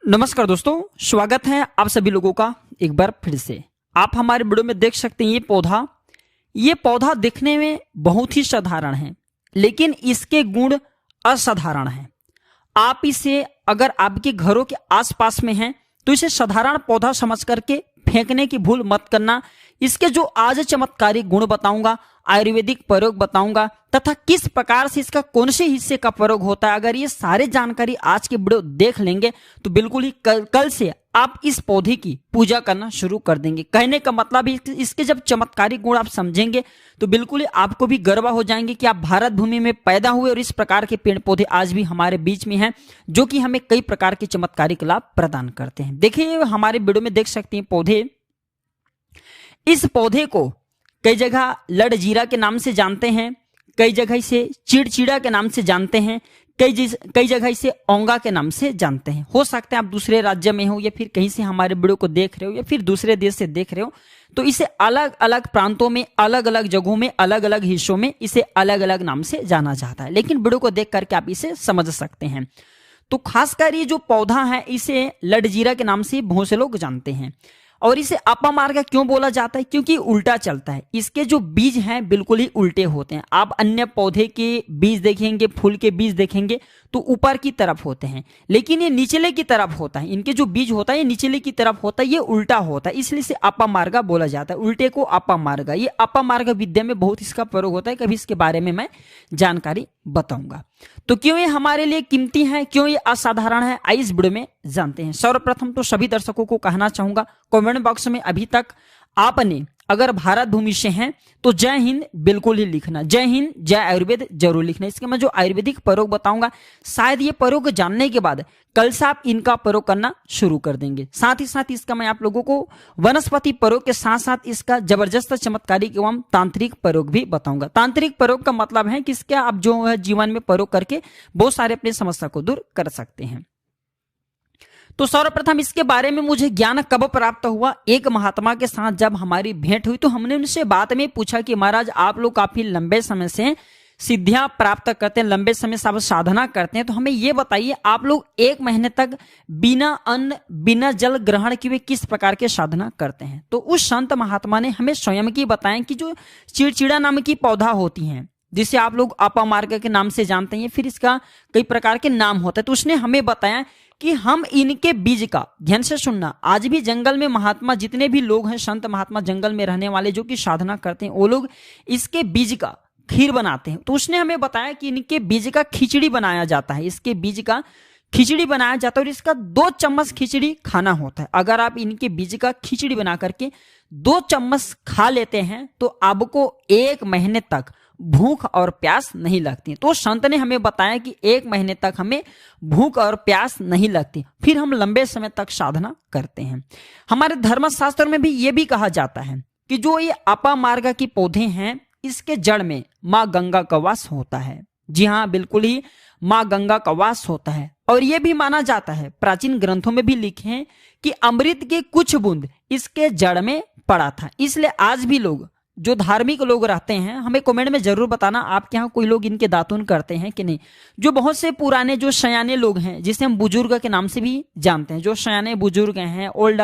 नमस्कार दोस्तों, स्वागत है आप सभी लोगों का एक बार फिर से। आप हमारे वीडियो में देख सकते हैं ये पौधा दिखने में बहुत ही साधारण है, लेकिन इसके गुण असाधारण हैं। आप इसे अगर आपके घरों के आसपास में हैं तो इसे साधारण पौधा समझ करके फेंकने की भूल मत करना। इसके जो आज चमत्कारी गुण बताऊंगा, आयुर्वेदिक प्रयोग बताऊंगा तथा किस प्रकार से इसका कौन से हिस्से का प्रयोग होता है, अगर ये सारे जानकारी आज के वीडियो देख लेंगे तो बिल्कुल ही कल से आप इस पौधे की पूजा करना शुरू कर देंगे। कहने का मतलब इसके जब चमत्कारी गुण आप समझेंगे तो बिल्कुल ही आपको भी गर्व हो जाएंगे कि आप भारत भूमि में पैदा हुए और इस प्रकार के पेड़ पौधे आज भी हमारे बीच में हैं, जो कि हमें कई प्रकार के चमत्कारिक लाभ प्रदान करते हैं। देखिए, हमारे वीडियो में देख सकते हैं पौधे। इस पौधे को कई जगह लड़जीरा के नाम से जानते हैं, कई जगह इसे चिड़चिड़ा के नाम से जानते हैं, कई जगह इसे ओंगा के नाम से जानते हैं। हो सकता है आप दूसरे राज्य में हो या फिर कहीं से हमारे वीडियो को देख रहे हो या फिर दूसरे देश से देख रहे हो, तो इसे अलग अलग प्रांतों में, अलग अलग जगहों में, अलग अलग हिस्सों में इसे अलग अलग नाम से जाना जाता है, लेकिन वीडियो को देख करके आप इसे समझ सकते हैं। तो खासकर ये जो पौधा है इसे लड़जीरा के नाम से बहुत से लोग जानते हैं। और इसे अपामार्ग क्यों बोला जाता है? क्योंकि उल्टा चलता है। इसके जो बीज हैं बिल्कुल ही उल्टे होते हैं। आप अन्य पौधे के बीज देखेंगे, फूल के बीज देखेंगे तो ऊपर की तरफ होते हैं, लेकिन ये निचले की तरफ होता है। इनके जो बीज होता है ये निचले की तरफ होता है, ये उल्टा होता है, इसलिए इसे अपामार्ग बोला जाता है। उल्टे को अपामार्ग। ये अपामार्ग विद्या में बहुत इसका प्रयोग होता है, कभी इसके बारे में मैं जानकारी बताऊंगा। तो क्यों ये हमारे लिए कीमती है, क्यों ये असाधारण है, आइए इस वीडियो में जानते हैं। सर्वप्रथम तो सभी दर्शकों को कहना चाहूंगा, कमेंट बॉक्स में अभी तक आपने अगर भारत भूमि से हैं तो जय हिंद बिल्कुल ही लिखना, जय हिंद जय आयुर्वेद जरूर लिखना। इसके मैं जो आयुर्वेदिक प्रयोग बताऊंगा, शायद ये प्रयोग जानने के बाद कल से आप इनका प्रयोग करना शुरू कर देंगे। साथ ही साथ इसका मैं आप लोगों को वनस्पति प्रयोग के साथ साथ इसका जबरदस्त चमत्कारिक एवं तांत्रिक प्रयोग भी बताऊंगा। तांत्रिक प्रयोग का मतलब है कि इसका आप जो है जीवन में प्रयोग करके बहुत सारे अपनी समस्या को दूर कर सकते हैं। तो सर्वप्रथम इसके बारे में मुझे ज्ञान कब प्राप्त हुआ? एक महात्मा के साथ जब हमारी भेंट हुई तो हमने उनसे बाद में पूछा कि महाराज, आप लोग काफी लंबे समय से सिद्धियां प्राप्त करते हैं, लंबे समय से आप साधना करते हैं, तो हमें ये बताइए आप लोग 1 महीने तक बिना अन्न बिना जल ग्रहण किए किस प्रकार के साधना करते हैं? तो उस संत महात्मा ने हमें स्वयं की बताया कि जो चिड़चिड़ा नाम की पौधा होती है, जिसे आप लोग अपामार्ग के नाम से जानते हैं, फिर इसका कई प्रकार के नाम होते हैं, तो उसने हमें बताया कि हम इनके बीज का, ध्यान से सुनना, आज भी जंगल में महात्मा जितने भी लोग हैं, संत महात्मा जंगल में रहने वाले जो कि साधना करते हैं, वो लोग इसके बीज का खीर बनाते हैं। तो उसने हमें बताया कि इनके बीज का खिचड़ी बनाया जाता है, इसके बीज का खिचड़ी बनाया जाता है और इसका 2 चम्मच खिचड़ी खाना होता है। अगर आप इनके बीज का खिचड़ी बना करके 2 चम्मच खा लेते हैं तो आपको 1 महीने तक भूख और प्यास नहीं लगती। तो संत ने हमें बताया कि 1 महीने तक हमें भूख और प्यास नहीं लगती, फिर हम लंबे समय तक साधना करते हैं। हमारे धर्मशास्त्र में भी ये भी कहा जाता है कि जो ये अपामार्ग की पौधे हैं, इसके जड़ में माँ गंगा का वास होता है। जी हाँ, बिल्कुल ही माँ गंगा का वास होता है। और यह भी माना जाता है, प्राचीन ग्रंथों में भी लिखे हैं कि अमृत के कुछ बूंद इसके जड़ में पड़ा था। इसलिए आज भी लोग, जो धार्मिक लोग रहते हैं, हमें कमेंट में जरूर बताना आपके यहाँ कोई लोग इनके दातुन करते हैं कि नहीं। जो बहुत से पुराने जो सयाने लोग हैं, जिसे हम बुजुर्ग के नाम से भी जानते हैं, जो सयाने बुजुर्ग हैं, ओल्ड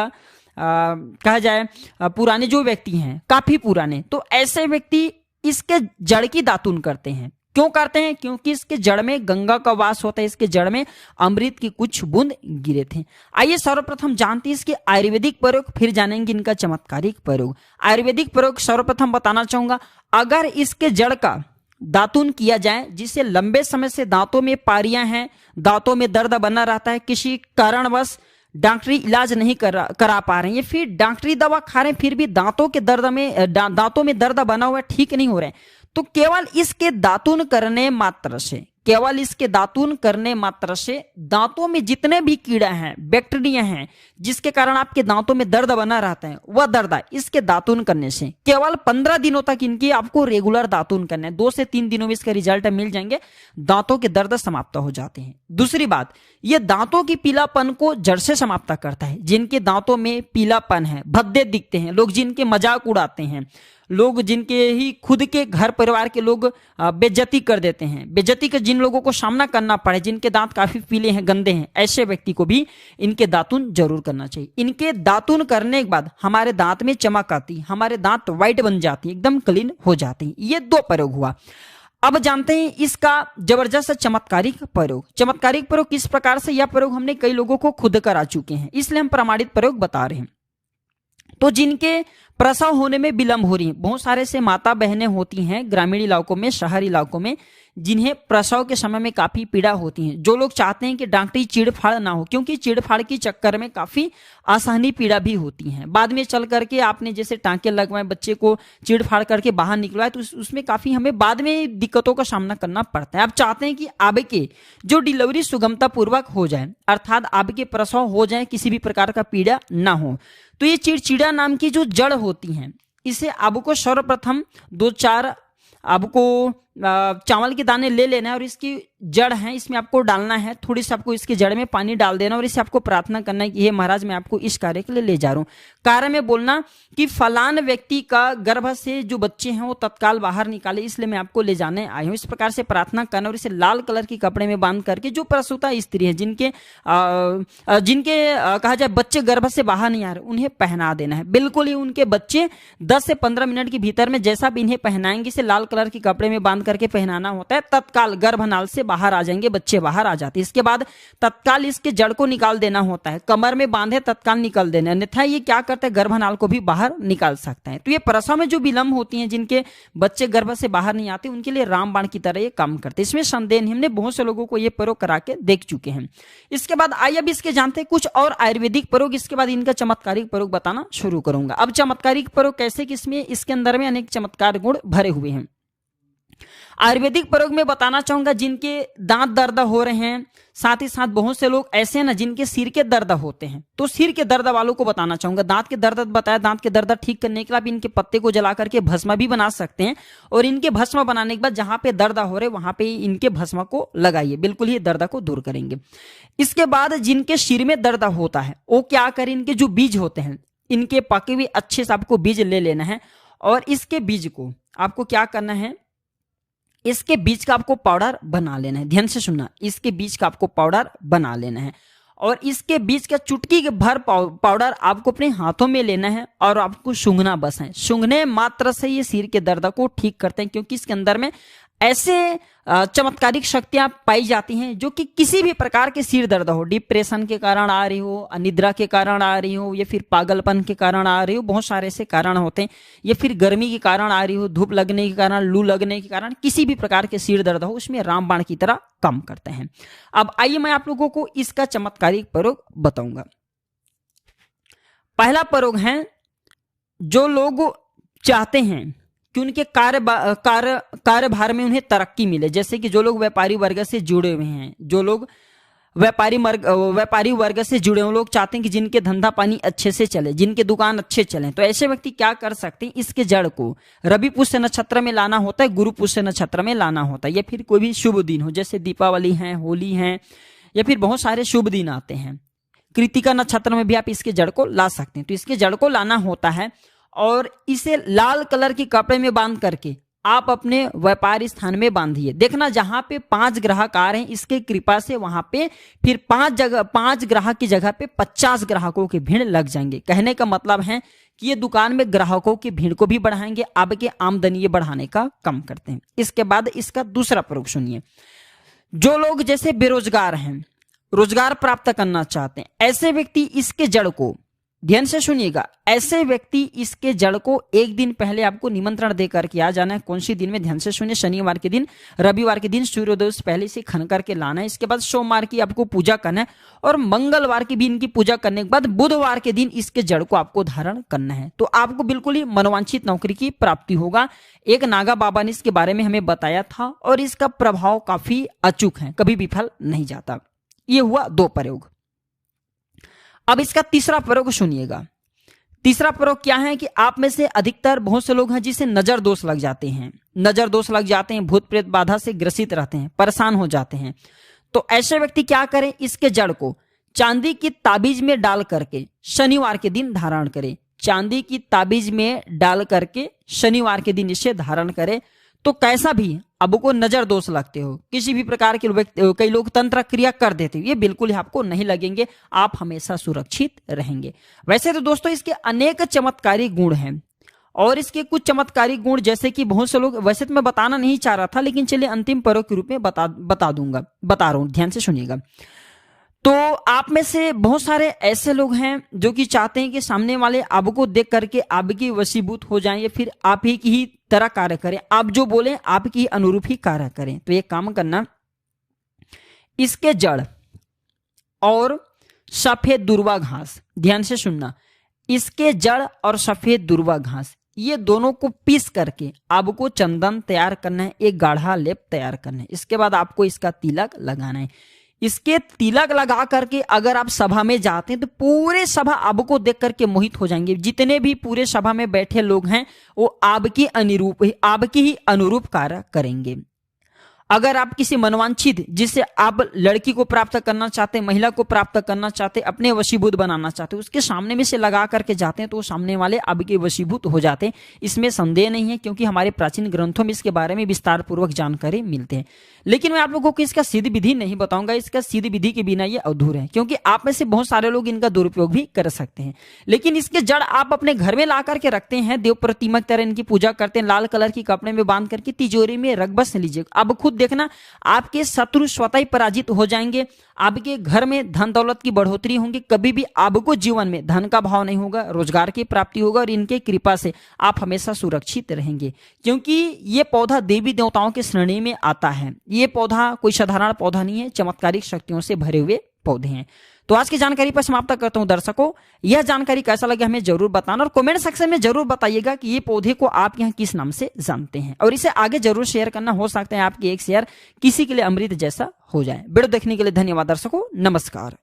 कहा जाए, पुराने जो व्यक्ति हैं, काफी पुराने, तो ऐसे व्यक्ति इसके जड़ की दातुन करते हैं। क्यों करते हैं? क्योंकि इसके जड़ में गंगा का वास होता है, इसके जड़ में अमृत की कुछ बूंद गिरे थे। आइए सर्वप्रथम जानते हैं इसके आयुर्वेदिक प्रयोग, फिर जानेंगे इनका चमत्कारिक प्रयोग। आयुर्वेदिक प्रयोग सर्वप्रथम बताना चाहूंगा, अगर इसके जड़ का दातुन किया जाए, जिससे लंबे समय से दांतों में पारियां हैं, दांतों में दर्द बना रहता है, किसी कारणवश डॉक्टरी इलाज नहीं करा पा रहे हैं, फिर डॉक्टरी दवा खा रहे हैं, फिर भी दांतों के दर्द में दांतों में दर्द बना हुआ है, ठीक नहीं हो रहे हैं, तो केवल इसके दातुन करने मात्र से, केवल इसके दातुन करने मात्र से दांतों में जितने भी कीड़ा हैं, बैक्टीरिया हैं, जिसके कारण आपके दांतों में दर्द बना रहता है, वह दर्द इसके दातुन करने से केवल 15 दिनों तक इनकी आपको रेगुलर दातुन करना है। 2 से 3 दिनों में इसका रिजल्ट मिल जाएंगे, दांतों के दर्द समाप्त हो जाते हैं। दूसरी बात, ये दांतों की पीलापन को जड़ से समाप्त करता है। जिनके दांतों में पीलापन है, भद्दे दिखते हैं, लोग जिनके मजाक उड़ाते हैं, लोग जिनके ही खुद के घर परिवार के लोग बेइज्जती कर देते हैं, बेइज्जती का जिन लोगों को सामना करना पड़े, जिनके दांत काफी पीले हैं, गंदे हैं, ऐसे व्यक्ति को भी इनके दातुन जरूर करना चाहिए। इनके दातुन करने के बाद हमारे दांत में चमक आती, हमारे दांत व्हाइट बन जाती, एकदम क्लीन हो जाती। ये 2 प्रयोग हुआ। अब जानते हैं इसका जबरदस्त चमत्कारिक प्रयोग। चमत्कारिक प्रयोग किस प्रकार से, यह प्रयोग हमने कई लोगों को खुद करा चुके हैं, इसलिए हम प्रमाणित प्रयोग बता रहे हैं। तो जिनके प्रसव होने में विलंब हो रही है, बहुत सारे से माता बहनें होती हैं ग्रामीण इलाकों में, शहरी इलाकों में, जिन्हें प्रसव के समय में काफी पीड़ा होती है, जो लोग चाहते हैं कि डॉक्टरी चीड़फाड़ ना हो, क्योंकि चीड़फाड़ के चक्कर में काफी असहनीय पीड़ा भी होती है। बाद में चल करके आपने जैसे टांके लगवाए, बच्चे को चीड़फाड़ करके बाहर निकलवाए, तो उसमें काफी हमें बाद में दिक्कतों का सामना करना पड़ता है। आप चाहते हैं कि आपके जो डिलीवरी सुगमता पूर्वक हो जाए, अर्थात आपके प्रसव हो जाए, किसी भी प्रकार का पीड़ा ना हो, तो ये चिड़चिड़ा नाम की जो जड़ होती हैं, इसे आपको सर्वप्रथम 2-4 आपको चावल के दाने ले लेना है और इसकी जड़ है इसमें आपको डालना है, थोड़ी सी आपको इसकी जड़ में पानी डाल देना और इसे आपको प्रार्थना करना है कि हे महाराज मैं आपको इस कार्य के लिए ले जा रहा हूँ। कार्य में बोलना कि फलान व्यक्ति का गर्भ से जो बच्चे हैं वो तत्काल बाहर निकाले, इसलिए मैं आपको ले जाने आई हूँ। इस प्रकार से प्रार्थना करना और इसे लाल कलर के कपड़े में बांध करके जो प्रसूता स्त्री है, जिनके कहा जाए बच्चे गर्भ से बाहर नहीं आ रहे, उन्हें पहना देना है। बिल्कुल ही उनके बच्चे 10 से 15 मिनट के भीतर में जैसा भी इन्हें पहनाएंगे, इसे लाल कलर के कपड़े में बांध करके पहनाना होता है, तत्काल गर्भनाल से बाहर आ जाएंगे, बच्चे बाहर आ जाते हैं। इसके बाद तत्काल इसके जड़ को निकाल देना होता है, कमर में बांधे तत्काल निकाल देना, अन्यथा ये क्या करता है गर्भनाल को भी बाहर निकाल सकता है। तो ये प्रसव में जो विलंब होती हैं, जिनके बच्चे गर्भ से बाहर नहीं आते, उनके लिए रामबाण की तरह ये काम करते हैं। इसमें संदेह नहीं, हमने बहुत से लोगों को ये प्रयोग करा के देख चुके हैं। इसके बाद आइए अब इसके जानते हैं कुछ और आयुर्वेदिक प्रयोग, इसके बाद इनका चमत्कारिक प्रयोग बताना शुरू करूंगा। अब चमत्कारिक प्रयोग कैसे, किसमें इसके अंदर में अनेक चमत्कार गुण भरे हुए हैं। आयुर्वेदिक प्रयोग में बताना चाहूंगा जिनके दांत दर्द हो रहे हैं, साथ ही साथ बहुत से लोग ऐसे हैं ना जिनके सिर के दर्द होते हैं, तो सिर के दर्द वालों को बताना चाहूंगा। दांत के दर्द बताया, दांत के दर्द ठीक करने के लिए आप इनके पत्ते को जला करके भस्म भी बना सकते हैं और इनके भस्म बनाने के बाद जहां पे दर्द हो रहे वहां पे इनके भस्म को लगाइए, बिल्कुल ही दर्द को दूर करेंगे। इसके बाद जिनके सिर में दर्द होता है वो क्या करें, इनके जो बीज होते हैं, इनके पके हुए अच्छे से आपको बीज ले लेना है और इसके बीज को आपको क्या करना है, इसके बीज का आपको पाउडर बना लेना है। ध्यान से सुनना, इसके बीज का आपको पाउडर बना लेना है और इसके बीज का चुटकी के भर पाउडर आपको अपने हाथों में लेना है और आपको सूंघना बस है। सूंघने मात्र से ये सिर के दर्द को ठीक करते हैं, क्योंकि इसके अंदर में ऐसे चमत्कारिक शक्तियां पाई जाती हैं जो कि किसी भी प्रकार के सिर दर्द हो, डिप्रेशन के कारण आ रही हो, अनिद्रा के कारण आ रही हो, या फिर पागलपन के कारण आ रही हो, बहुत सारे ऐसे कारण होते हैं, या फिर गर्मी के कारण आ रही हो, धूप लगने के कारण, लू लगने के कारण, किसी भी प्रकार के सिर दर्द हो, उसमें रामबाण की तरह काम करते हैं। अब आइए मैं आप लोगों को इसका चमत्कारिक प्रयोग बताऊंगा। पहला प्रयोग है, जो लोग चाहते हैं कि उनके कार्यभार में उन्हें तरक्की मिले, जैसे कि जो लोग व्यापारी वर्ग से जुड़े हुए हैं, जो लोग व्यापारी वर्ग से जुड़े हुए लोग चाहते हैं कि जिनके धंधा पानी अच्छे से चले, जिनके दुकान अच्छे चले, तो ऐसे व्यक्ति क्या कर सकते हैं, इसके जड़ को रवि पुष्य नक्षत्र में लाना होता है, गुरु पुष्य नक्षत्र में लाना होता है, या फिर कोई भी शुभ दिन हो, जैसे दीपावली है, होली है, या फिर बहुत सारे शुभ दिन आते हैं। कृतिका नक्षत्र में भी आप इसके जड़ को ला सकते हैं। तो इसके जड़ को लाना होता है और इसे लाल कलर के कपड़े में बांध करके आप अपने व्यापारी स्थान में बांधिए। देखना जहां पे 5 ग्राहक आ रहे हैं, इसके कृपा से वहां पे फिर 5 ग्राहक की जगह पे 50 ग्राहकों की भीड़ लग जाएंगे। कहने का मतलब है कि ये दुकान में ग्राहकों की भीड़ को भी बढ़ाएंगे, आपके आमदनी बढ़ाने का काम करते हैं। इसके बाद इसका दूसरा प्रयोग सुनिए। जो लोग जैसे बेरोजगार हैं, रोजगार प्राप्त करना चाहते हैं, ऐसे व्यक्ति इसके जड़ को, ध्यान से सुनिएगा, ऐसे व्यक्ति इसके जड़ को एक दिन पहले आपको निमंत्रण देकर के आ जाना है। कौन सी दिन में, ध्यान से सुनिए, शनिवार के दिन, रविवार के दिन सूर्योदय से पहले से खन करके लाना है। इसके बाद सोमवार की आपको पूजा करना है और मंगलवार के दिन की पूजा करने के बाद बुधवार के दिन इसके जड़ को आपको धारण करना है। तो आपको बिल्कुल ही मनोवांछित नौकरी की प्राप्ति होगा। एक नागा बाबा ने इसके बारे में हमें बताया था और इसका प्रभाव काफी अचूक है, कभी विफल नहीं जाता। ये हुआ 2 प्रयोग। अब इसका तीसरा प्रयोग सुनिएगा। तीसरा प्रयोग क्या है कि आप में से अधिकतर बहुत से लोग हैं जिसे नजर दोष लग जाते हैं, नजर दोष लग जाते हैं, भूत प्रेत बाधा से ग्रसित रहते हैं, परेशान हो जाते हैं। तो ऐसे व्यक्ति क्या करें, इसके जड़ को चांदी की ताबीज में डाल करके शनिवार के दिन धारण करें। चांदी की ताबीज में डाल करके शनिवार के दिन इसे धारण करें तो कैसा भी आपको नजर दोष लगते हो, किसी भी प्रकार के कई लोग तंत्र क्रिया कर देते हो, ये बिल्कुल ही आपको नहीं लगेंगे, आप हमेशा सुरक्षित रहेंगे। वैसे तो दोस्तों इसके अनेक चमत्कारी गुण हैं और इसके कुछ चमत्कारी गुण जैसे कि बहुत से लोग, वैसे तो मैं बताना नहीं चाह रहा था लेकिन चलिए अंतिम प्रयोग के रूप में बता रहा हूं, ध्यान से सुनिएगा। तो आप में से बहुत सारे ऐसे लोग हैं जो कि चाहते हैं कि सामने वाले आपको देख करके आपकी वशीभूत हो जाएं या फिर आप ही की ही तरह कार्य करें, आप जो बोले आपकी ही अनुरूप ही कार्य करें। तो ये काम करना, इसके जड़ और सफेद दुर्वा घास, ध्यान से सुनना, इसके जड़ और सफेद दुर्वा घास ये दोनों को पीस करके आपको चंदन तैयार करना है, एक गाढ़ा लेप तैयार करना है। इसके बाद आपको इसका तिलक लगाना है। इसके तिलक लगा करके अगर आप सभा में जाते हैं तो पूरे सभा आपको देख करके मोहित हो जाएंगे। जितने भी पूरे सभा में बैठे लोग हैं वो आपकी ही अनुरूप कार्य करेंगे। अगर आप किसी मनवांछित, जिससे आप लड़की को प्राप्त करना चाहते हैं, महिला को प्राप्त करना चाहते हैं, अपने वशीभूत बनाना चाहते हैं, उसके सामने में से लगा करके जाते हैं तो सामने वाले आपके वशीभूत हो जाते हैं, इसमें संदेह नहीं है, क्योंकि हमारे प्राचीन ग्रंथों में इसके बारे में विस्तार पूर्वक जानकारी मिलते हैं। लेकिन मैं आप लोगों को इसका सिद्ध विधि नहीं बताऊंगा, इसका सिद्ध विधि के बिना ये अधूरा है, क्योंकि आप में से बहुत सारे लोग इनका दुरुपयोग भी कर सकते हैं। लेकिन इसके जड़ आप अपने घर में ला करके रखते हैं, देव प्रतिमा की तरह इनकी पूजा करते हैं, लाल कलर की कपड़े में बांध करके तिजोरी में रख बस लीजिए। अब खुद देखना आपके शत्रु स्वतः ही पराजित हो जाएंगे, आपके घर में धन दौलत की बढ़ोतरी होंगी, कभी भी आपको जीवन में धन का भाव नहीं होगा, रोजगार की प्राप्ति होगा और इनके कृपा से आप हमेशा सुरक्षित रहेंगे। क्योंकि ये पौधा देवी देवताओं के श्रेणी में आता है, ये पौधा कोई साधारण पौधा नहीं है, चमत्कारिक शक्तियों से भरे हुए पौधे हैं। तो आज की जानकारी पर समाप्त करता हूं। दर्शकों, यह जानकारी कैसा लगा हमें जरूर बताना और कमेंट सेक्शन में जरूर बताइएगा कि ये पौधे को आप यहाँ किस नाम से जानते हैं, और इसे आगे जरूर शेयर करना, हो सकता है आपकी एक शेयर किसी के लिए अमृत जैसा हो जाए। वीडियो देखने के लिए धन्यवाद दर्शकों, नमस्कार।